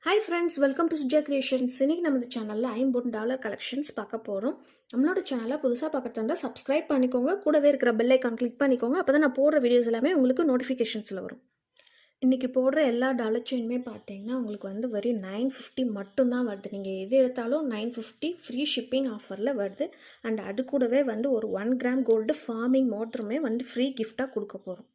Hi friends, welcome to Suja Creations. இன்னைக்கு நம்ம சேனல்ல $50 கலெக்ஷன்ஸ் பார்க்க போறோம். நம்மளோட சேனலை புதுசா பார்க்கறதா சப்ஸ்கிரைப் பண்ணிக்கோங்க. கூடவே இருக்கிற பெல் ஐகான் கிளிக் பண்ணிக்கோங்க. அப்பதான் நான் போடுற வீடியோஸ் எல்லாமே உங்களுக்கு நோட்டிஃபிகேஷன்ஸ்ல வரும். இன்னைக்கு போடுற எல்லா டாலர் செயினுமே பார்த்தீங்கன்னா உங்களுக்கு வந்து வெரி 950 மட்டும் தான் வருது. நீங்க எது எடுத்தாலும் 950 ஃப்ரீ ஷிப்பிங் ஆஃபர்ல வருது. அண்ட் அது கூடவே வந்து ஒரு 1 கிராம் கோல்டு ஃபார்மிங் மோட்டருமே வந்து ஃப்ரீ கிஃப்டா கொடுக்க போறோம்.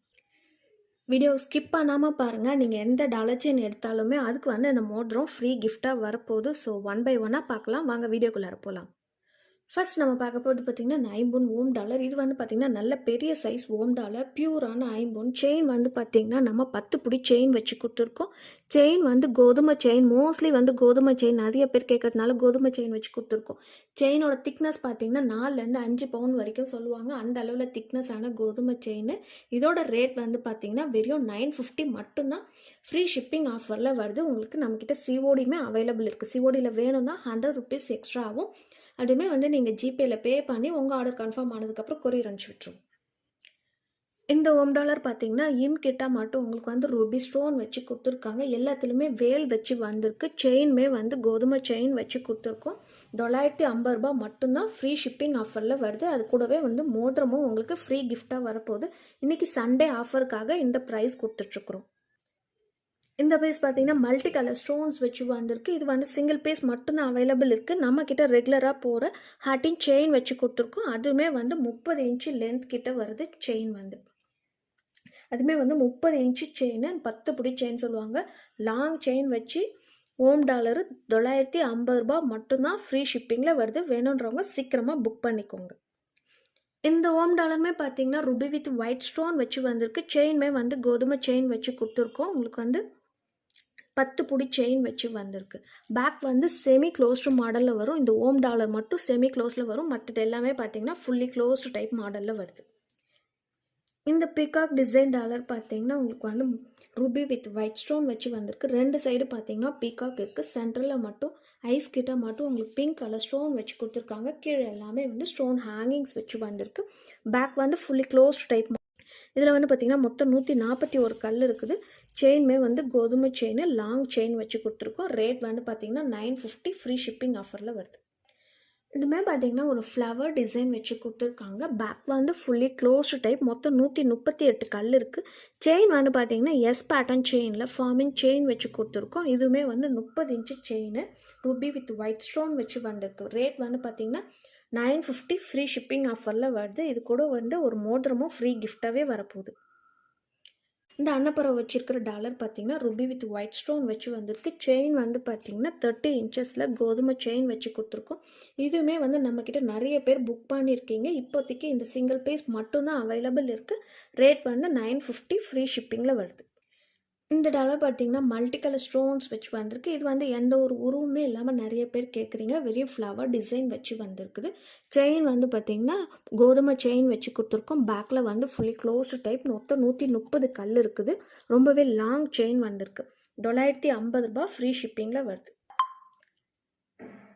வீடியோ ஸ்கிப் பண்ணாமல் பாருங்கள். நீங்கள் எந்த டாலர் செயின் எடுத்தாலுமே அதுக்கு வந்து அந்த மோதிரம் ஃப்ரீ கிஃப்டாக வரப்போகுது. ஸோ ஒன் பை ஒன்னாக பார்க்கலாம். வாங்க வீடியோக்குள்ளார போகலாம். ஃபர்ஸ்ட் நம்ம பார்க்க போகிறது பார்த்தீங்கன்னா இந்த ஐம்பொன் ஓம் டாலர். இது வந்து பார்த்தீங்கன்னா நல்ல பெரிய சைஸ் ஓம் டாலர், பியூரான ஐம்பொன். செயின் வந்து பார்த்தீங்கன்னா நம்ம 10 புடி செயின் வச்சு கொடுத்துருக்கோம். செயின் வந்து கோதுமை செயின், மோஸ்ட்லி வந்து கோதுமை செயின் நிறைய பேர் கேட்கறதுனால கோதுமை செயின் வச்சு கொடுத்துருக்கோம். செயினோட திக்னஸ் பார்த்தீங்கன்னா 4லேருந்து 5 பவுன் வரைக்கும் சொல்லுவாங்க. அந்த அளவில் திக்னஸ் ஆன கோதுமை செயின். இதோட ரேட் வந்து பார்த்தீங்கன்னா வெறும் 950 மட்டும்தான். ஃப்ரீ ஷிப்பிங் ஆஃபரில் வருது. உங்களுக்கு நம்மக்கிட்ட சிஓடியுமே அவைலபிள் இருக்குது. சிஓடியில் வேணும்னா 100 ருபீஸ் எக்ஸ்ட்ரா ஆகும். அதுவுமே வந்து நீங்கள் ஜிபேயில் பே பண்ணி உங்கள் ஆர்டர் கன்ஃபார்ம் ஆனதுக்கப்புறம் கொரியர் அனுப்பிச்சி விட்டுரும். இந்த ஓம் டாலர் பார்த்தீங்கன்னா கிட்ட மட்டும் உங்களுக்கு வந்து ரூபி ஸ்டோன் வச்சு கொடுத்துருக்காங்க. எல்லாத்துலேயுமே வேல் வச்சு வந்திருக்கு. செயின்மே வந்து கோதுமை செயின் வச்சு கொடுத்துருக்கோம். $950 மட்டும்தான். ஃப்ரீ ஷிப்பிங் ஆஃபரில் வருது. அது கூடவே வந்து மோதிரமும் உங்களுக்கு ஃப்ரீ கிஃப்டாக வரப்போகுது. இன்றைக்கி சண்டே ஆஃபருக்காக இந்த ப்ரைஸ் கொடுத்துட்ருக்குறோம். இந்த பீஸ் பார்த்தீங்கன்னா மல்டி கலர் ஸ்டோன்ஸ் வச்சு வந்திருக்கு. இது வந்து சிங்கிள் பீஸ் மட்டும்தான் அவைலபிள் இருக்குது. நம்மக்கிட்ட ரெகுலராக போகிற ஹார்டின் செயின் வச்சு கொடுத்துருக்கோம். அதுவுமே வந்து 30 இன்ச்சு லென்த் கிட்ட வருது செயின் வந்து. அதுவுமே வந்து 30 இன்ச்சு செயின், 10 புடி செயின் சொல்லுவாங்க. லாங் செயின் வச்சு ஓம் டாலரு $950 மட்டும்தான். ஃப்ரீ ஷிப்பிங்கில் வருது. வேணுன்றவங்க சீக்கிரமாக புக் பண்ணிக்கோங்க. இந்த ஓம் டாலருமே பார்த்தீங்கன்னா ருபி வித் ஒயிட் ஸ்டோன் வச்சு வந்திருக்கு. செயின்மே வந்து கோதுமை செயின் வச்சு கொடுத்துருக்கோம். உங்களுக்கு வந்து 10 புடி செயின் வச்சு வந்திருக்கு. பேக் வந்து செமி க்ளோஸ்டு மாடலில் வரும். இந்த ஓம் டாலர் மட்டும் செமி க்ளோஸில் வரும். மற்றது எல்லாமே பார்த்தீங்கன்னா ஃபுல்லி க்ளோஸ்டு டைப் மாடலில் வருது. இந்த பீகாக் டிசைன் டாலர் பார்த்தீங்கன்னா உங்களுக்கு வந்து ரூபி வித் ஒயிட் ஸ்டோன் வச்சு வந்திருக்கு. 2 சைடு பார்த்தீங்கன்னா பீகாக் இருக்குது. சென்டரில் மட்டும் ஐஸ் கிட்ட மட்டும் உங்களுக்கு பிங்க் கலர் ஸ்டோன் வச்சு கொடுத்துருக்காங்க. கீழே எல்லாமே வந்து ஸ்டோன் ஹேங்கிங்ஸ் வச்சு வந்திருக்கு. பேக் வந்து ஃபுல்லி க்ளோஸ்டு டைப். இதில் வந்து பார்த்தீங்கன்னா மொத்தம் 141 கல் இருக்குது. செயின்மே வந்து கோதுமை செயின், லாங் செயின் வச்சு கொடுத்துருக்கோம். ரேட் வந்து பார்த்தீங்கன்னா 950 ஃப்ரீ ஷிப்பிங் ஆஃபரில் வருது. இதுமே பார்த்தீங்கன்னா ஒரு ஃப்ளவர் டிசைன் வச்சு கொடுத்துருக்காங்க. பேக் வந்து ஃபுல்லி க்ளோஸ்டு டைப். மொத்தம் 138 கல் இருக்குது. செயின் வந்து பார்த்தீங்கன்னா எஸ் பேட்டர்ன் செயினில் ஃபார்மிங் செயின் வச்சு கொடுத்துருக்கோம். இதுவுமே வந்து 30 inch chain, Ruby with white stone வச்சு வந்திருக்கு. ரேட் வந்து பார்த்தீங்கன்னா 950 ஃப்ரீ ஷிப்பிங் ஆஃபரில் வருது. இது கூட வந்து ஒரு மோதிரமும் ஃப்ரீ கிஃப்டாகவே வரப்போகுது. இந்த அன்னப்பறவை வச்சிருக்கிற டாலர் பார்த்தீங்கன்னா ரூபி வித் ஒயிட் ஸ்டோன் வச்சு வந்திருக்கு. செயின் வந்து பார்த்தீங்கன்னா 30 இன்ச்சஸில் கோதுமை செயின் வச்சு கொடுத்துருக்கோம். இதுவுமே வந்து நம்மக்கிட்ட நிறைய பேர் புக் பண்ணியிருக்கீங்க. இப்போதைக்கு இந்த சிங்கிள் பீஸ் மட்டும்தான் அவைலபிள் இருக்குது. ரேட் வந்து 950 ஃப்ரீ ஷிப்பிங்கில் வருது. இந்த டாலர் பார்த்தீங்கன்னா மல்டி கலர் ஸ்டோன்ஸ் வச்சு வந்திருக்கு. இது வந்து எந்த ஒரு உருவமே இல்லாமல் நிறைய பேர் கேட்குறீங்க. வெறும் ஃப்ளவர் டிசைன் வச்சு வந்திருக்குது. செயின் வந்து பார்த்தீங்கன்னா கோதுமை செயின் வச்சு கொடுத்துருக்கோம். பேக்கில் வந்து ஃபுல்லி க்ளோஸ்டு டைப். மொத்தம் 130 கல் இருக்குது. ரொம்பவே லாங் செயின் வந்திருக்கு. $950 ஃப்ரீ ஷிப்பிங்கில் வருது.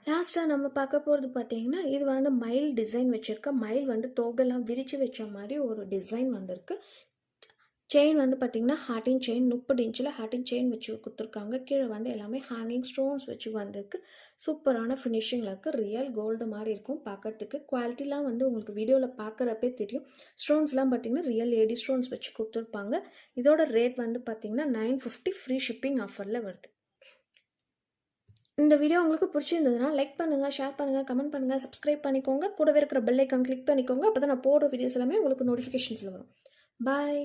லாஸ்ட்டாக நம்ம பார்க்க போகிறது பார்த்தீங்கன்னா இது வந்து மயில் டிசைன் வச்சுருக்க. மயில் வந்து தோகெல்லாம் விரித்து வச்ச மாதிரி ஒரு டிசைன் வந்திருக்கு. செயின் வந்து பார்த்தீங்கன்னா ஹார்டின் செயின், 30 இன்ச்சில் ஹார்டின் செயின் வச்சு கொடுத்துருக்காங்க. கீழே வந்து எல்லாமே ஹேங்கிங் ஸ்டோன்ஸ் வச்சு வந்திருக்கு. சூப்பரான ஃபினிஷிங்கில் இருக்குது. ரியல் கோல்டு மாதிரி இருக்கும் பார்க்குறதுக்கு. குவாலிட்டிலாம் வந்து உங்களுக்கு வீடியோவில் பார்க்குறப்பே தெரியும். ஸ்டோன்ஸ்லாம் பார்த்தீங்கன்னா ரியல் ஏடி ஸ்டோன்ஸ் வச்சு கொடுத்துருப்பாங்க. இதோட ரேட் வந்து பார்த்தீங்கன்னா 950 ஃப்ரீ ஷிப்பிங் ஆஃபரில் வருது. இந்த வீடியோ உங்களுக்கு பிடிச்சிருந்ததுன்னா லைக் பண்ணுங்கள், ஷேர் பண்ணுங்கள், கமெண்ட் பண்ணுங்கள், சப்ஸ்கிரைப் பண்ணிக்கோங்க. கூடவே இருக்கிற பெல் ஐக்கான் கிளிக் பண்ணிக்கோங்க. அப்போ தான் நான் போடுற வீடியோஸ் எல்லாமே உங்களுக்கு நோட்டிஃபிகேஷன்ஸில் வரும். பாய்.